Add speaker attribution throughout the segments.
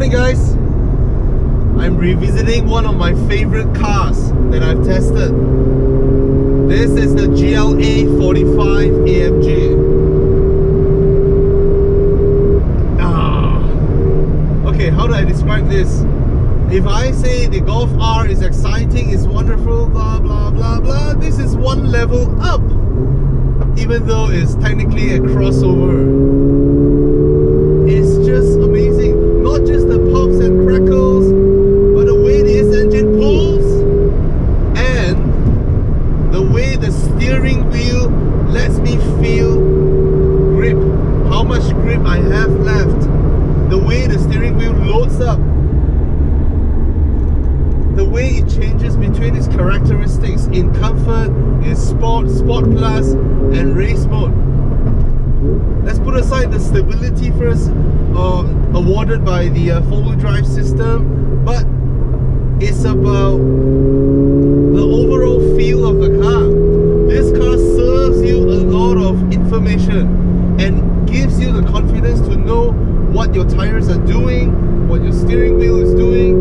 Speaker 1: morning, guys. I'm revisiting one of my favorite cars that I've tested. This is the GLA 45 AMG. Okay, how do I describe this? If I say the Golf R is exciting, it's wonderful, blah blah blah blah, this is one level up, even though it's technically a crossover. It's just amazing. Not just the pops and crackles, but the way this engine pulls and the way the steering wheel lets me feel grip, how much grip I have left, the way the steering wheel loads up, the way it changes between its characteristics in comfort, in sport, sport plus, and race mode. Let's put aside the stability first, awarded by the four-wheel drive system, but it's about the overall feel of the car. This car serves you a lot of information and gives you the confidence to know what your tires are doing, what your steering wheel is doing,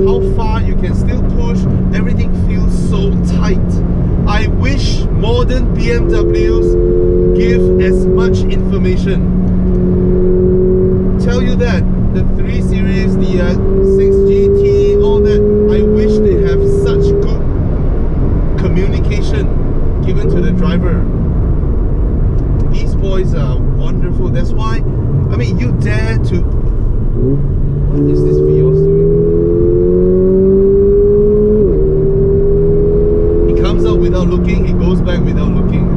Speaker 1: how far you can still push. Everything feels so tight. I wish modern BMWs give as much information. Tell you that the 3 Series, the 6GT, all that, I wish they have such good communication given to the driver. These boys are wonderful. That's why, I mean, you dare to... What is this Vios doing? He comes out without looking, he goes back without looking.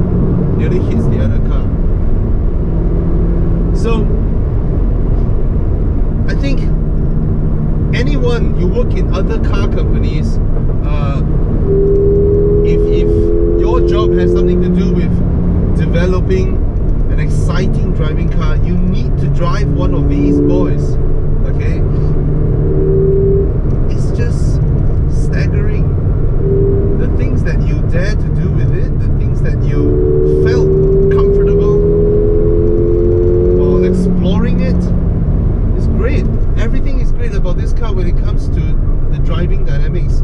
Speaker 1: Nearly hits the other car. So, I think anyone, you work in other car companies, if your job has something to do with developing an exciting driving car, you need to drive one of these boys, okay? It's just staggering. The things that you dare to do with it, the things that you felt comfortable while exploring it, is great. Everything is great about this car when it comes to the driving dynamics.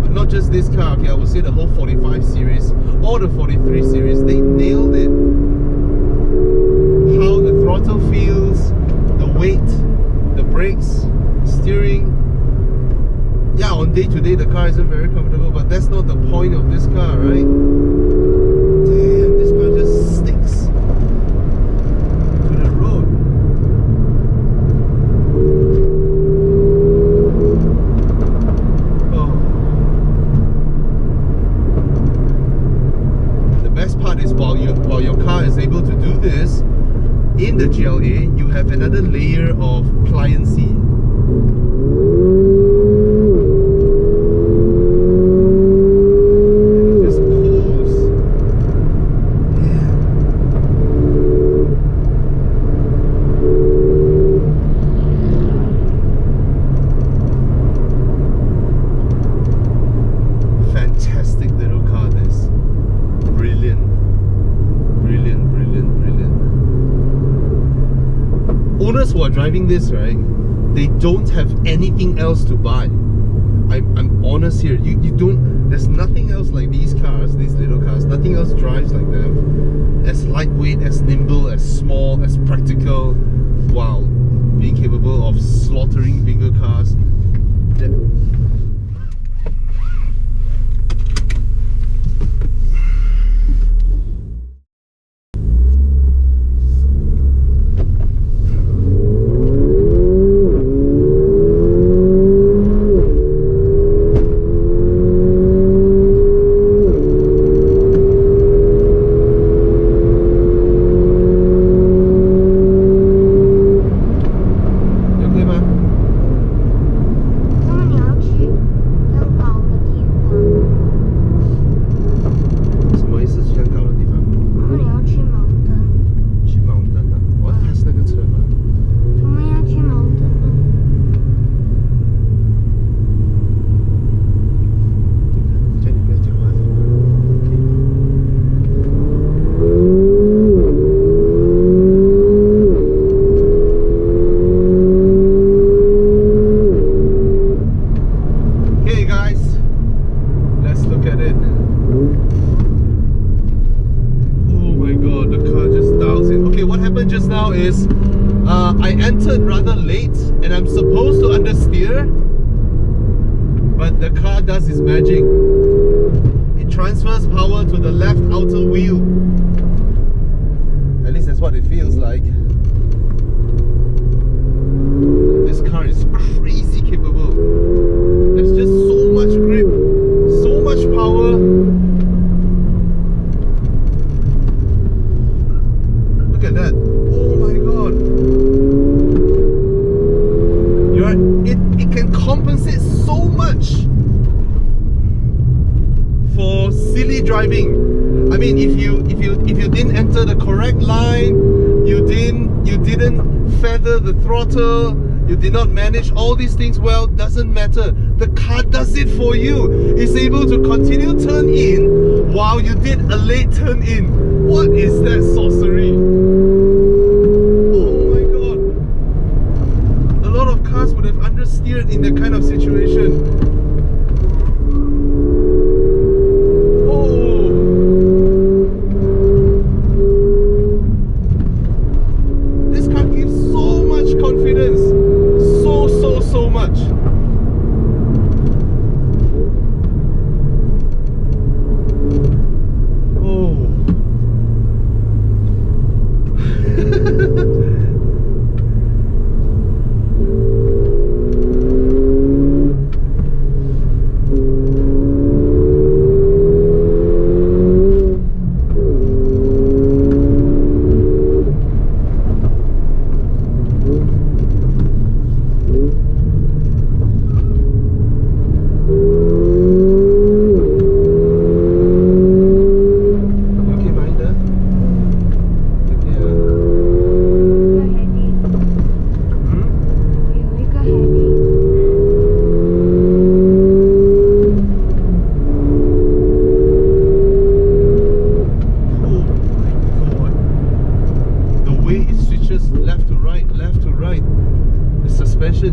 Speaker 1: But not just this car, okay, I would say the whole 45 series or the 43 series, they nailed it. How the throttle feels, the weight, the brakes, steering. Yeah, on day to day the car isn't very comfortable, but that's not the point of this car, right? Damn, this car just sticks to the road. Oh. The best part is while your car is able to do this, in the GLA, you have another layer of pliancy. Owners who are driving this, right, they don't have anything else to buy. I'm honest here. You don't, there's nothing else like these cars, these little cars. Nothing else drives like them. As lightweight, as nimble, as small, as practical, while being capable of slaughtering bigger cars. because I entered rather late and I'm supposed to understeer, but the car does its magic. It transfers power to the left outer wheel. At least that's what it feels like. This car is crazy capable. There's just so much grip, so much power. Look at that. Oh my god. It can compensate so much for silly driving. I mean, if you didn't enter the correct line, you didn't feather the throttle, you did not manage all these things well, doesn't matter. The car does it for you. It's able to continue turn in while you did a late turn in. What is that sorcery? Oh my god. A lot of cars would have understeered in that kind of situation. So much. Oh.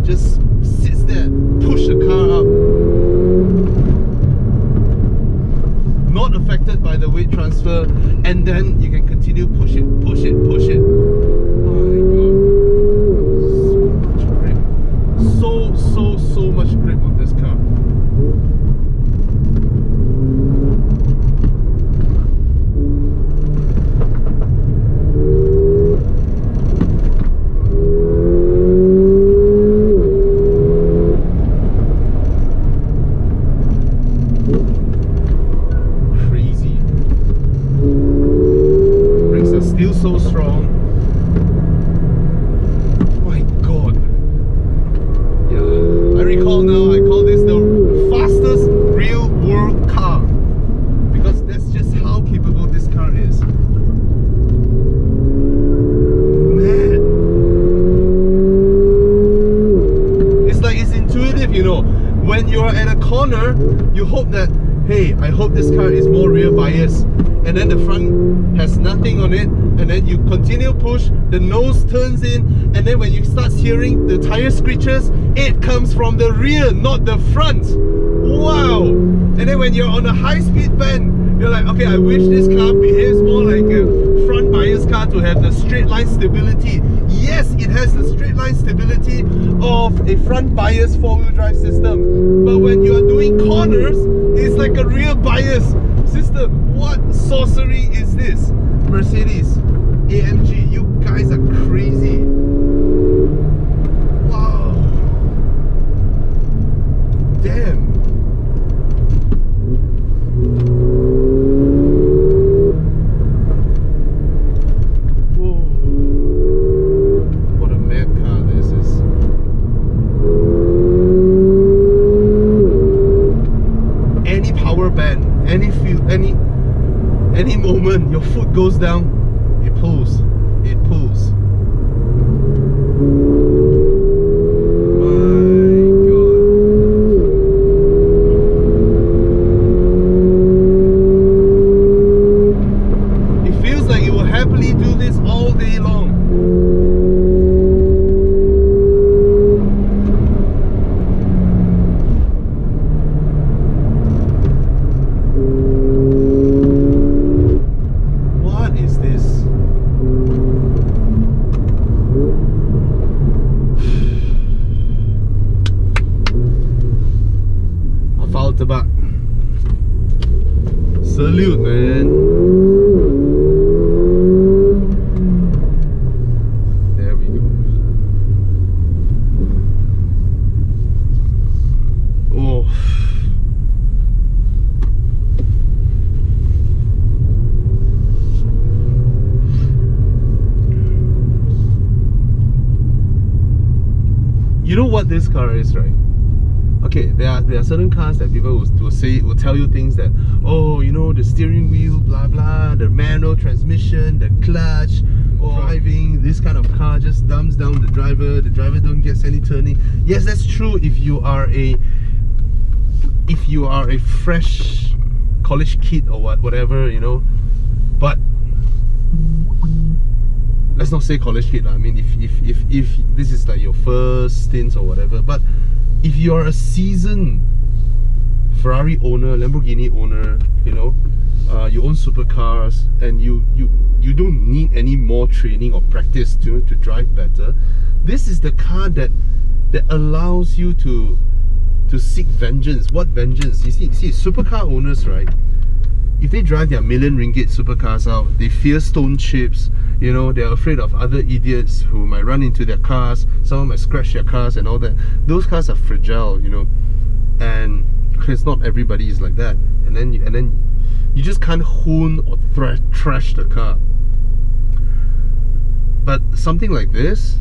Speaker 1: Just sits there, push the car up. Not affected by the weight transfer, and then you can continue push it, push it, push it. Oh my god. So much grip. So much grip on this car. Still so strong. My god. Yeah, I recall now, I call this the fastest real world car, because that's just how capable this car is. Man, it's like, it's intuitive, you know. When you're at a corner, you hope that, hey, I hope this car is more rear bias, and then the front has nothing on it, and then you continue push, the nose turns in, and then when you start hearing the tire screeches, it comes from the rear, not the front. Wow! And then when you're on a high-speed bend, you're like, okay, I wish this car behaves more like a front bias car to have the straight line stability. Yes, it has the straight line stability of a front bias four-wheel drive system, but when you are doing corners, it's like a rear bias system. What sorcery is this? Mercedes-AMG, you guys are crazy. Wow. Damn. Whoa. What a mad car this is. Any power band, any feel, any moment your foot goes down, it pulls. It pulls. My god. It feels like it will happily do this all day long. What is this? Salute, man. There we go. Oh. You know what this car is, right? Okay, there are certain cars that people will tell you things that, oh, you know, the steering wheel, blah blah, the manual transmission, the clutch, driving, this kind of car just dumbs down the driver don't get any turning. Yes, that's true if you are a fresh college kid or whatever, you know. But let's not say college kid. I mean, if this is like your first stint or whatever, but if you're a seasoned Ferrari owner, Lamborghini owner, you know, you own supercars, and you don't need any more training or practice to drive better, this is the car that allows you to seek vengeance. What vengeance? You see, supercar owners, right? If they drive their million ringgit supercars out, they fear stone chips. You know, they're afraid of other idiots who might run into their cars. Someone might scratch their cars and all that. Those cars are fragile, you know, and because not everybody is like that. And then you just can't hone or trash the car. But something like this,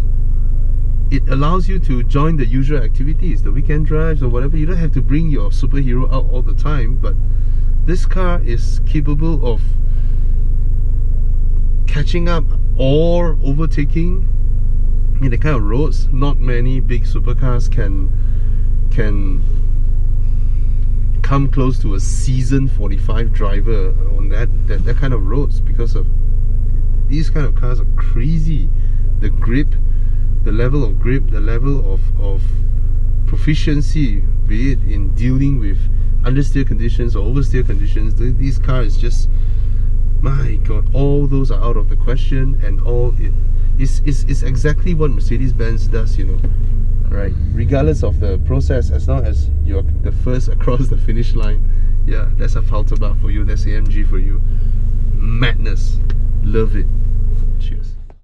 Speaker 1: it allows you to join the usual activities, the weekend drives or whatever. You don't have to bring your superhero out all the time, but this car is capable of catching up or overtaking in the kind of roads not many big supercars can come close to a seasoned 45 driver on that kind of roads, because of these kind of cars are crazy. The grip, the level of grip, the level of proficiency, be it in dealing with understeer conditions or oversteer conditions, these cars just, my god, all those are out of the question, and all it is exactly what Mercedes-Benz does, you know, right? Regardless of the process, as long as you're the first across the finish line, yeah, that's a Falterbach for you, that's AMG for you. Madness, love it.